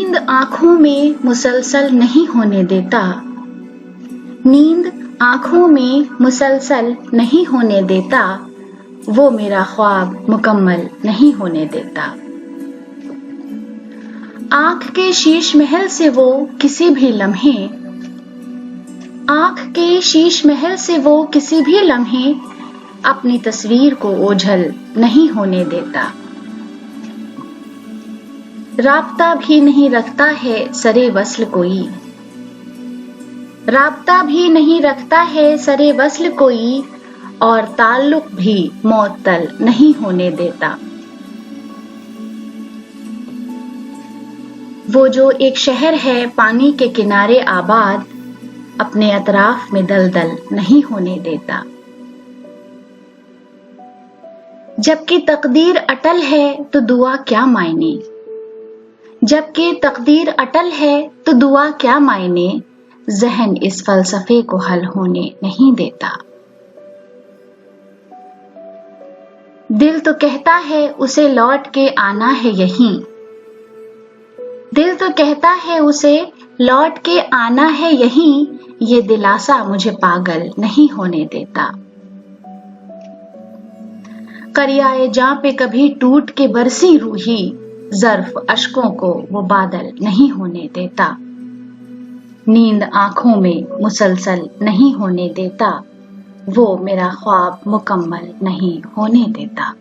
نیند آنکھوں میں مسلسل نہیں ہونے دیتا، نیند آنکھوں میں مسلسل نہیں ہونے دیتا، وہ میرا خواب مکمل نہیں ہونے دیتا۔ آنکھ کے شیش محل سے وہ کسی بھی لمحے، آنکھ کے شیش محل سے وہ کسی بھی لمحے اپنی تصویر کو اوجھل نہیں ہونے دیتا۔ رابطہ بھی نہیں رکھتا ہے سرے وصل کوئی، رابطہ بھی نہیں رکھتا ہے سرے وصل کوئی، اور تعلق بھی معطل نہیں ہونے دیتا۔ وہ جو ایک شہر ہے پانی کے کنارے آباد، اپنے اطراف میں دلدل نہیں ہونے دیتا۔ جبکہ تقدیر اٹل ہے تو دعا کیا معنی، جبکہ تقدیر اٹل ہے تو دعا کیا معنی، ذہن اس فلسفے کو حل ہونے نہیں دیتا۔ دل تو کہتا ہے اسے لوٹ کے آنا ہے یہیں، دل تو کہتا ہے اسے لوٹ کے آنا ہے یہیں، یہ دلاسا مجھے پاگل نہیں ہونے دیتا۔ قریائے جاں پہ کبھی ٹوٹ کے برسی روحی، ظرف اشکوں کو وہ بادل نہیں ہونے دیتا۔ نیند آنکھوں میں مسلسل نہیں ہونے دیتا، وہ میرا خواب مکمل نہیں ہونے دیتا۔